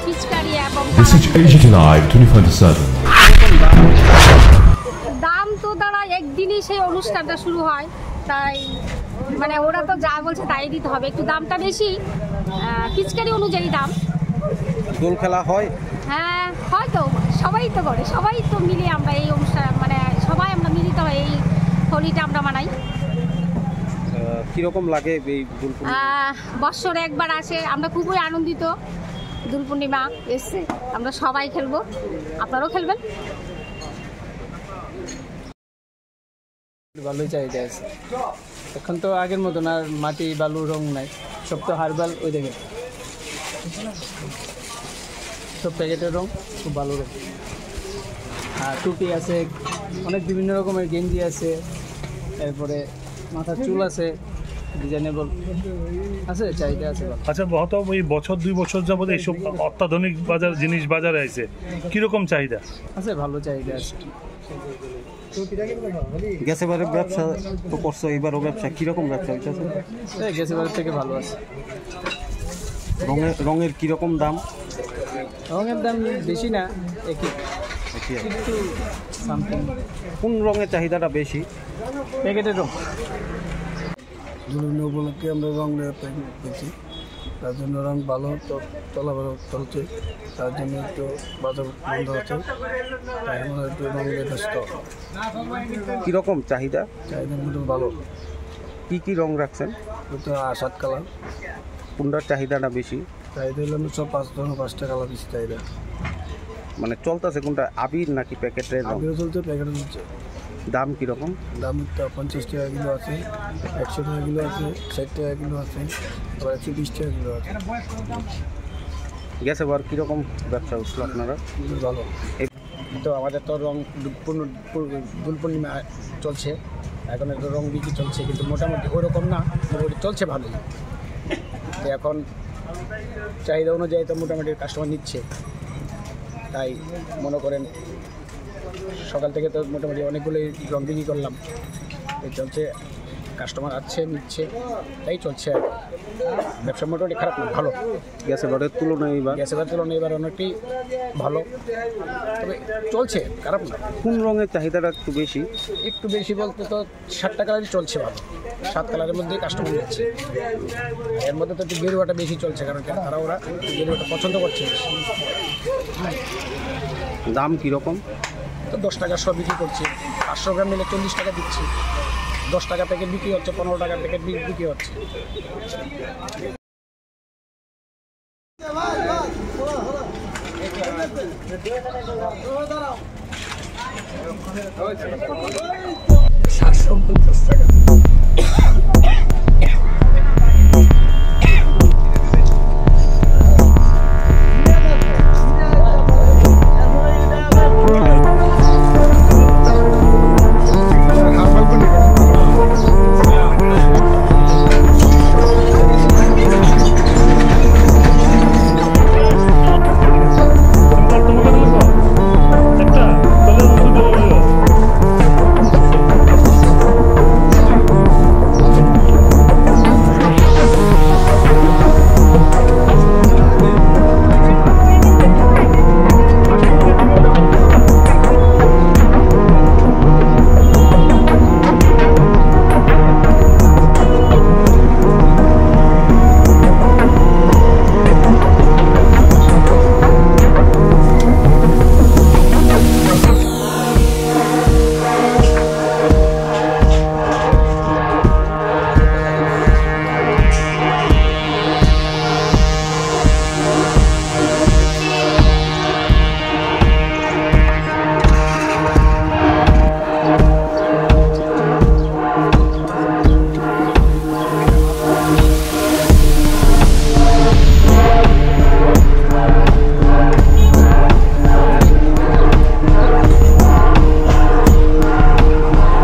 পিচকারি এবং This is AGT Live 24/7. দাম তো তারা একদিনই সেই অনুষ্ঠানটা শুরু হয়, তাই মানে ওরা তো যা বলছে তাই দিতে হবে। একটু দামটা বেশি, পিচকারি অনুযায়ী দাম। দোল খেলা হয়? হ্যাঁ হয়তো, সবাই তো করে, সবাই তো মিলে আমরা এই অনুষ্ঠান মানে সবাই আমরা মিলিত হয় এই হোলিটা আমরা মানাই। কিরকম লাগে এই দোল পূর্ণিমা? বৎসরে একবার আসে, আমরা খুবই আনন্দিত। দোল পূর্ণিমা এসছে, আমরা সবাই খেলবো, আপনারাও খেলবেন। ভালোই চাহিদা আছে এখন তো আগের মতন আর মাটি বালু রং নাই, সব তো হার্বাল। ওই দেখে সব প্যাকেটের রং, খুব ভালো রং। আর টুপি আছে, অনেক বিভিন্ন রকমের গেঞ্জি আছে, এরপরে মাথার চুল আছে, ডিজাইনেবল আছে, চাহিদা আছে। আচ্ছা, গত এই বছর 2 বছর যাবত এইসব অত্যাধুনিক জিনিস বাজারে আছে, কিরকম চাহিদা আছে? ভালো চাহিদা আছে। গেছেবারের ব্যবসা তো করছো, এবারও ব্যবসা কিরকম ব্যবসা হইতেছে? গেছেবারের থেকে ভালো আছে। রঙের কিরকম দাম? রঙের দাম বেশি না, একটু সামথিং। কোন রঙের চাহিদাটা বেশি? প্যাকেটের রং। দুর্গা উপলক্ষে আমরা রং পেয়েছি, তার জন্য রং ভালো চলাফেরা চলছে, তার জন্য একটু বাজার বন্ধ আছে, তাই আমরা একটু রং ব্যস্ত। কীরকম চাহিদা? চাহিদা কিন্তু ভালো। কী রং রাখছেন? ওটা 7 কালার। কোনটার চাহিদাটা বেশি? চাহিদা হলে আমি সব 5টা কালার বেশি চাহিদা। মানে চলতেছে কোনটা, আবির নাকি প্যাকেটের রং? আবিরও চলছে, প্যাকেটও চলছে। দাম কীরকম? দাম একটা 50 টাকা কিলো আছে, 100 টাকা কিলো আছে, 60 টাকা কিলো আছে, আবার 120 টাকা কিলো আছে। গেছে বার কীরকম ব্যবসা হচ্ছিল আপনারা? ভালো। তো আমাদের তো রং দোল পূর্ণিমা চলছে, এখন একটু রং বিক্রি চলছে, কিন্তু মোটামুটি ওরকম না, মোটামুটি চলছে ভালোই। তো এখন চাহিদা অনুযায়ী তো মোটামুটি কাস্টমার নিচ্ছে, তাই মনে করেন সকাল থেকে তো মোটামুটি অনেকগুলোই রং বিক্রি করলাম, এই চলছে, কাস্টমার আসছে নিচ্ছে, তাই চলছে। আর ব্যবসা মোটামুটি খারাপ না, ভালো। গেছেবারের তুলনায় এবার অনেকটাই ভালো, তবে চলছে, খারাপ না। কোন রঙের চাহিদাটা একটু বেশি? একটু বেশি বলতে তো 7টা কালারই চলছে ভালো, 7 কালারের মধ্যেই কাস্টমার নিচ্ছে। এর মধ্যে তো একটু গেরুয়াটা বেশি চলছে, কারণ ওরা গেরুয়াটা পছন্দ করছে। দাম কীরকম? তো 10 টাকা সব বিক্রি করছি, 500 গ্রাম নিলে 40 টাকা দিচ্ছি, 10 টাকা প্যাকেট বিক্রি হচ্ছে, 15 টাকা প্যাকেট বিক্রি হচ্ছে। $750